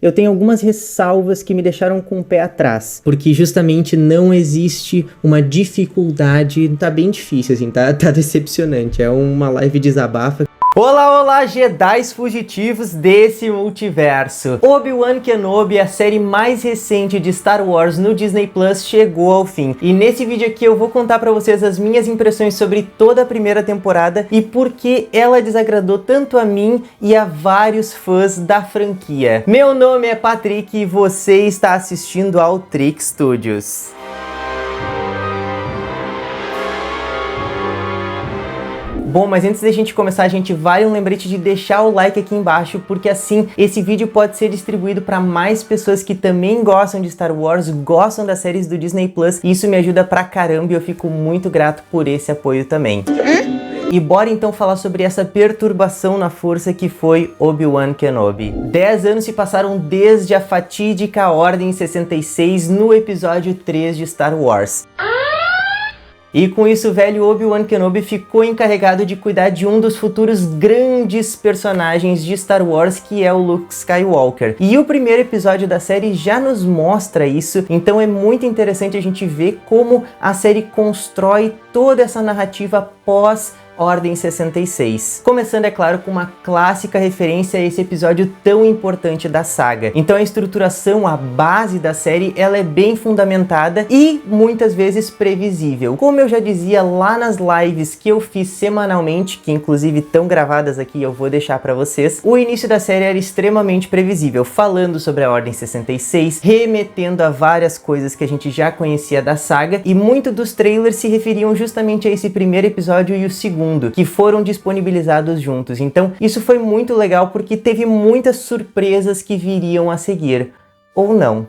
Eu tenho algumas ressalvas que me deixaram com o pé atrás, porque justamente não existe uma dificuldade, tá bem difícil assim, tá decepcionante, é uma live desabafa. Olá, olá, Jedis fugitivos desse multiverso. Obi-Wan Kenobi, a série mais recente de Star Wars no Disney Plus, chegou ao fim. E nesse vídeo aqui eu vou contar pra vocês as minhas impressões sobre toda a primeira temporada e por que ela desagradou tanto a mim e a vários fãs da franquia. Meu nome é Patrick e você está assistindo ao Trick Studios. Bom, mas antes da gente começar, vale um lembrete de deixar o like aqui embaixo, porque assim esse vídeo pode ser distribuído para mais pessoas que também gostam de Star Wars, gostam das séries do Disney Plus, e isso me ajuda pra caramba e eu fico muito grato por esse apoio também. E bora então falar sobre essa perturbação na força que foi Obi-Wan Kenobi. 10 anos se passaram desde a fatídica Ordem 66 no episódio 3 de Star Wars. E com isso, o velho Obi-Wan Kenobi ficou encarregado de cuidar de um dos futuros grandes personagens de Star Wars, que é o Luke Skywalker. E o primeiro episódio da série já nos mostra isso, então é muito interessante a gente ver como a série constrói toda essa narrativa pós Ordem 66. Começando, é claro, com uma clássica referência a esse episódio tão importante da saga. Então a estruturação, a base da série, ela é bem fundamentada e muitas vezes previsível. Como eu já dizia lá nas lives que eu fiz semanalmente, que inclusive estão gravadas aqui, eu vou deixar pra vocês, o início da série era extremamente previsível, falando sobre a Ordem 66, remetendo a várias coisas que a gente já conhecia da saga, e muito dos trailers se referiam justamente a esse primeiro episódio e o segundo, que foram disponibilizados juntos. Então isso foi muito legal porque teve muitas surpresas que viriam a seguir. Ou não.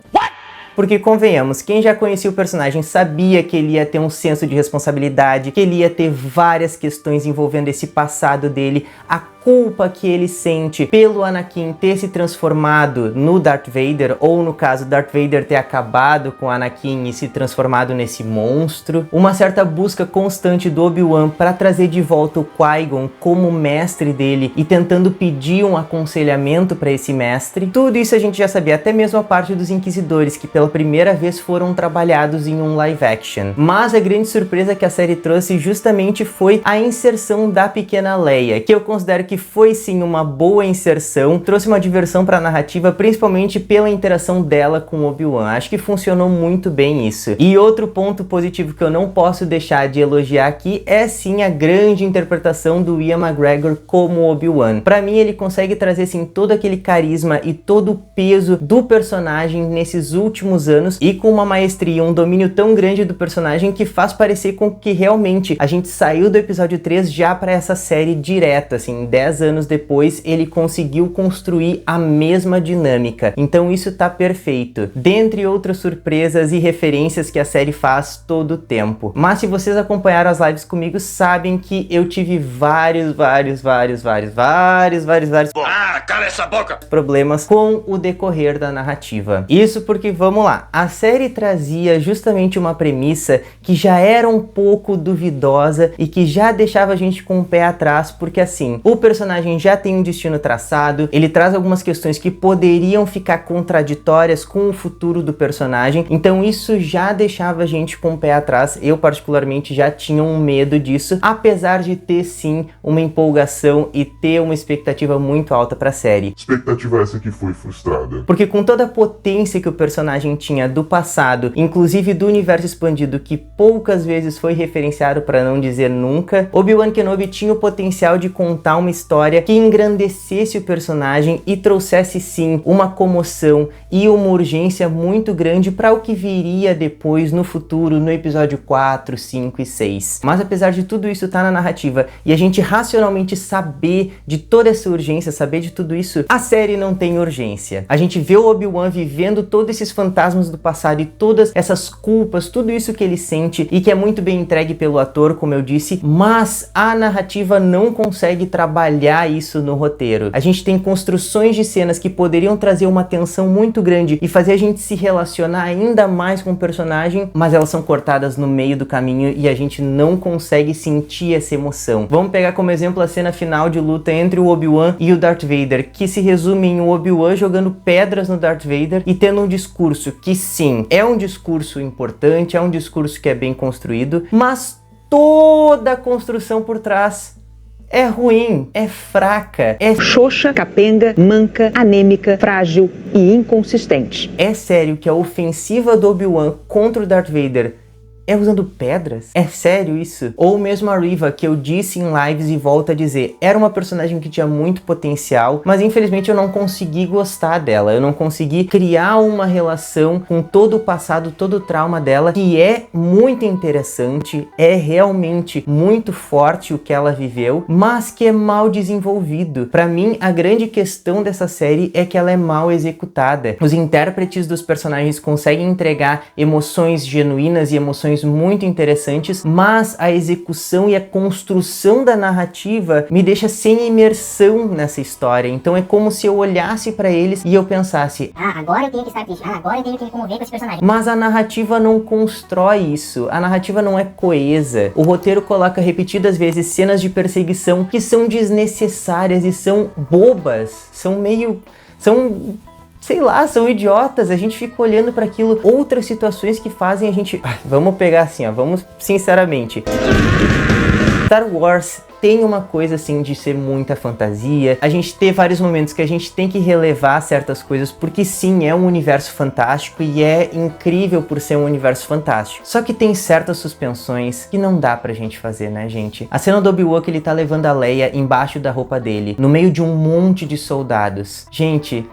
Porque convenhamos, quem já conhecia o personagem sabia que ele ia ter um senso de responsabilidade, que ele ia ter várias questões envolvendo esse passado dele, a culpa que ele sente pelo Anakin ter se transformado no Darth Vader, ou no caso, Darth Vader ter acabado com o Anakin e se transformado nesse monstro, uma certa busca constante do Obi-Wan para trazer de volta o Qui-Gon como mestre dele e tentando pedir um aconselhamento para esse mestre. Tudo isso a gente já sabia, até mesmo a parte dos Inquisidores, que pela primeira vez foram trabalhados em um live action. Mas a grande surpresa que a série trouxe justamente foi a inserção da pequena Leia, que eu considero que foi sim uma boa inserção, trouxe uma diversão para a narrativa, principalmente pela interação dela com Obi-Wan. Acho que funcionou muito bem isso. E outro ponto positivo que eu não posso deixar de elogiar aqui é sim a grande interpretação do Ian McGregor como Obi-Wan. Para mim ele consegue trazer sim todo aquele carisma e todo o peso do personagem nesses últimos anos, e com uma maestria, um domínio tão grande do personagem que faz parecer com que realmente a gente saiu do episódio 3 já para essa série direto, assim, 10 anos depois ele conseguiu construir a mesma dinâmica. Então isso tá perfeito. Dentre outras surpresas e referências que a série faz todo o tempo. Mas se vocês acompanharam as lives comigo, sabem que eu tive vários cala essa boca! Problemas com o decorrer da narrativa. Isso porque, vamos lá, a série trazia justamente uma premissa que já era um pouco duvidosa e que já deixava a gente com o pé atrás, porque assim, o personagem já tem um destino traçado, ele traz algumas questões que poderiam ficar contraditórias com o futuro do personagem, então isso já deixava a gente com o pé atrás. Eu particularmente já tinha um medo disso, apesar de ter sim uma empolgação e ter uma expectativa muito alta pra série. Expectativa essa que foi frustrada. Porque com toda a potência que o personagem tinha do passado, inclusive do universo expandido, que poucas vezes foi referenciado para não dizer nunca, Obi-Wan Kenobi tinha o potencial de contar uma história que engrandecesse o personagem e trouxesse sim uma comoção e uma urgência muito grande para o que viria depois no futuro, no episódio 4, 5 e 6. Mas apesar de tudo isso estar na narrativa e a gente racionalmente saber de toda essa urgência, saber de tudo isso, a série não tem urgência. A gente vê o Obi-Wan vivendo todos esses fantasmas do passado e todas essas culpas, tudo isso que ele sente e que é muito bem entregue pelo ator, como eu disse, mas a narrativa não consegue trabalhar trabalhar isso no roteiro. A gente tem construções de cenas que poderiam trazer uma tensão muito grande e fazer a gente se relacionar ainda mais com o personagem, mas elas são cortadas no meio do caminho e a gente não consegue sentir essa emoção. Vamos pegar como exemplo a cena final de luta entre o Obi-Wan e o Darth Vader, que se resume em o Obi-Wan jogando pedras no Darth Vader e tendo um discurso que sim, é um discurso importante, é um discurso que é bem construído, mas toda a construção por trás é ruim, é fraca, é xoxa, capenga, manca, anêmica, frágil e inconsistente. É sério que a ofensiva do Obi-Wan contra o Darth Vader é usando pedras? É sério isso? Ou mesmo a Reva, que eu disse em lives e volto a dizer, era uma personagem que tinha muito potencial, mas infelizmente eu não consegui gostar dela, eu não consegui criar uma relação com todo o passado, todo o trauma dela, que é muito interessante, é realmente muito forte o que ela viveu, mas que é mal desenvolvido. Pra mim, a grande questão dessa série é que ela é mal executada. Os intérpretes dos personagens conseguem entregar emoções genuínas e emoções muito interessantes, mas a execução e a construção da narrativa me deixa sem imersão nessa história. Então é como se eu olhasse pra eles e eu pensasse, agora eu tenho que estar triste, agora eu tenho que me comover com esse personagem. mas a narrativa não constrói isso, a narrativa não é coesa. O roteiro coloca repetidas vezes cenas de perseguição que são desnecessárias e são bobas, sei lá, são idiotas. A gente fica olhando para aquilo, outras situações que fazem a gente... Vamos pegar assim, ó, vamos sinceramente. Star Wars tem uma coisa assim de ser muita fantasia, a gente tem vários momentos que a gente tem que relevar certas coisas, porque sim, é um universo fantástico e é incrível por ser um universo fantástico. Só que tem certas suspensões que não dá pra gente fazer, né, gente? A cena do Obi-Wan que ele tá levando a Leia embaixo da roupa dele, no meio de um monte de soldados. Gente...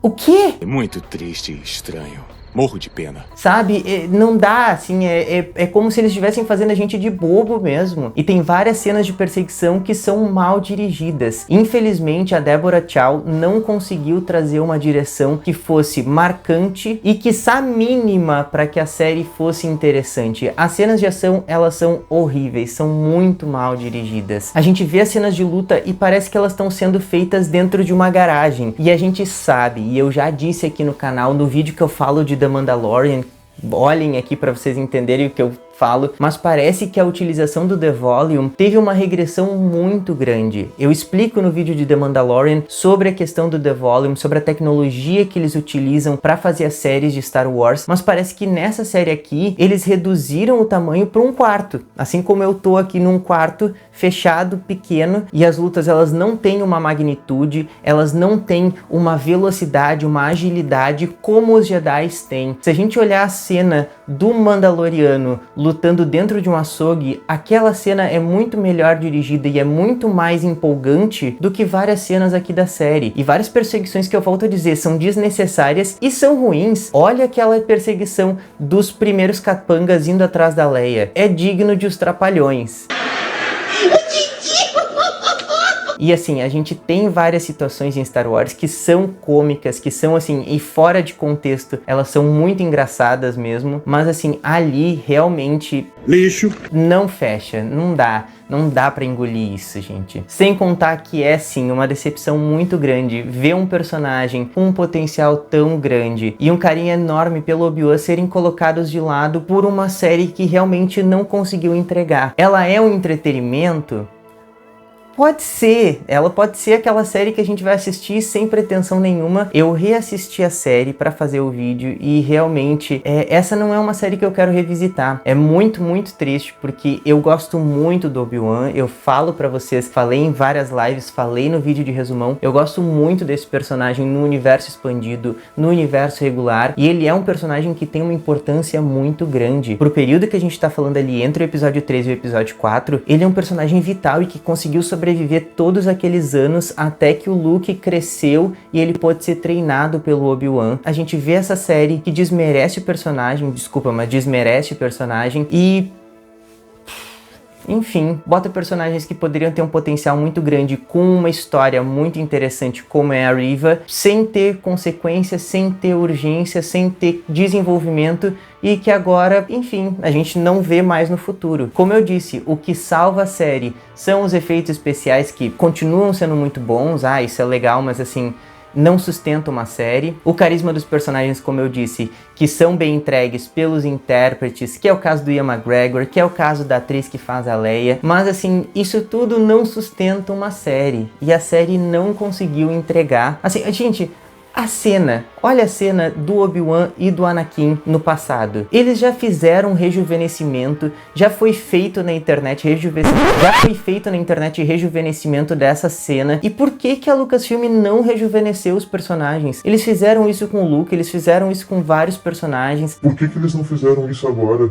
o quê? É muito triste e estranho. Morro de pena. Sabe, não dá, assim, é como se eles estivessem fazendo a gente de bobo mesmo. E tem várias cenas de perseguição que são mal dirigidas. Infelizmente, a Deborah Chow não conseguiu trazer uma direção que fosse marcante e quiçá mínima para que a série fosse interessante. As cenas de ação, elas são horríveis, são muito mal dirigidas. A gente vê as cenas de luta e parece que elas estão sendo feitas dentro de uma garagem. E a gente sabe, e eu já disse aqui no canal, no vídeo que eu falo de The Mandalorian, olhem aqui para vocês entenderem o que eu falo, mas parece que a utilização do The Volume teve uma regressão muito grande. Eu explico no vídeo de The Mandalorian sobre a questão do The Volume, sobre a tecnologia que eles utilizam para fazer as séries de Star Wars, mas parece que nessa série aqui, eles reduziram o tamanho para um quarto, assim como eu tô aqui num quarto fechado, pequeno, e as lutas elas não têm uma magnitude, elas não têm uma velocidade, uma agilidade como os Jedi têm. Se a gente olhar a cena do Mandaloriano lutando dentro de um açougue, aquela cena é muito melhor dirigida e é muito mais empolgante do que várias cenas aqui da série. E várias perseguições que eu volto a dizer são desnecessárias e são ruins. Olha aquela perseguição dos primeiros capangas indo atrás da Leia. É digno de Os Trapalhões. E assim, a gente tem várias situações em Star Wars que são cômicas, que são assim, e fora de contexto, elas são muito engraçadas mesmo, mas assim, ali realmente... lixo. Não fecha, não dá pra engolir isso, gente. Sem contar que é sim uma decepção muito grande ver um personagem com um potencial tão grande e um carinho enorme pelo Obi-Wan serem colocados de lado por uma série que realmente não conseguiu entregar. Ela é um entretenimento? Pode ser, ela pode ser aquela série que a gente vai assistir sem pretensão nenhuma. Eu reassisti a série pra fazer o vídeo e realmente essa não é uma série que eu quero revisitar. É muito, muito triste porque eu gosto muito do Obi-Wan, eu falo pra vocês, falei em várias lives, falei no vídeo de resumão, eu gosto muito desse personagem no universo expandido, no universo regular, e ele é um personagem que tem uma importância muito grande. Pro período que a gente tá falando ali entre o episódio 3 e o episódio 4, ele é um personagem vital e que conseguiu sobreviver todos aqueles anos até que o Luke cresceu e ele pôde ser treinado pelo Obi-Wan. A gente vê essa série que desmerece o personagem, desculpa, mas desmerece o personagem e Enfim, bota personagens que poderiam ter um potencial muito grande com uma história muito interessante como é a Riva, sem ter consequências, sem ter urgência, sem ter desenvolvimento e que agora, enfim, a gente não vê mais no futuro. Como eu disse, o que salva a série são os efeitos especiais que continuam sendo muito bons, isso é legal, mas assim, não sustenta uma série. O carisma dos personagens, como eu disse, que são bem entregues pelos intérpretes, que é o caso do Ian McGregor, que é o caso da atriz que faz a Leia. Mas assim, isso tudo não sustenta uma série. E a série não conseguiu entregar. Assim, gente, olha a cena do Obi-Wan e do Anakin no passado. Eles já fizeram rejuvenescimento, já foi feito na internet rejuvenescimento dessa cena. E por que a Lucasfilm não rejuvenesceu os personagens? Eles fizeram isso com o Luke, eles fizeram isso com vários personagens. Por que eles não fizeram isso agora?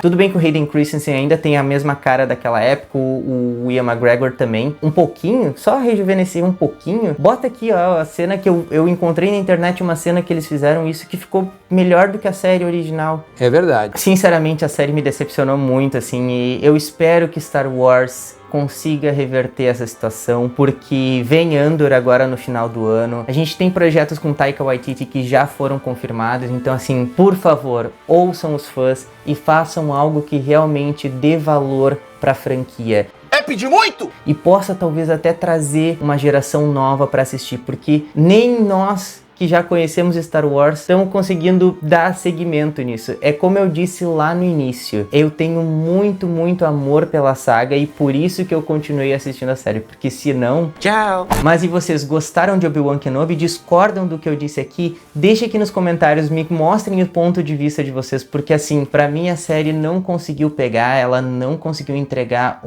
Tudo bem que o Hayden Christensen ainda tem a mesma cara daquela época, o Ian McGregor também. Um pouquinho, só rejuvenescer um pouquinho. Bota aqui, ó, a cena que eu encontrei na internet, uma cena que eles fizeram isso que ficou melhor do que a série original. É verdade. Sinceramente, a série me decepcionou muito, assim, e eu espero que Star Wars consiga reverter essa situação, porque vem Andor agora no final do ano. A gente tem projetos com Taika Waititi que já foram confirmados, então assim, por favor, ouçam os fãs e façam algo que realmente dê valor pra franquia. É pedir muito? E possa talvez até trazer uma geração nova pra assistir, porque nem nós que já conhecemos Star Wars estamos conseguindo dar seguimento nisso. É como eu disse lá no início, eu tenho muito, muito amor pela saga e por isso que eu continuei assistindo a série, porque senão... Tchau! Mas e vocês, gostaram de Obi-Wan Kenobi? Discordam do que eu disse aqui? Deixem aqui nos comentários, me mostrem o ponto de vista de vocês, porque assim, pra mim a série não conseguiu pegar, ela não conseguiu entregar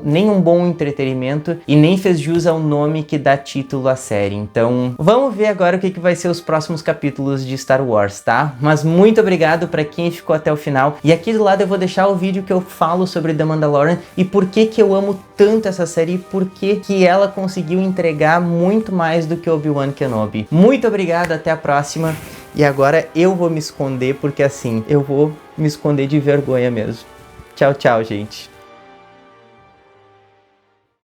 nem um bom entretenimento e nem fez jus ao nome que dá título à série. Então, vamos ver agora o que vai ser os próximos capítulos de Star Wars, tá? Mas muito obrigado pra quem ficou até o final. E aqui do lado eu vou deixar o vídeo que eu falo sobre The Mandalorian e por que eu amo tanto essa série e por que ela conseguiu entregar muito mais do que Obi-Wan Kenobi. Muito obrigado, até a próxima. E agora eu vou me esconder porque assim, eu vou me esconder de vergonha mesmo. Tchau, tchau, gente.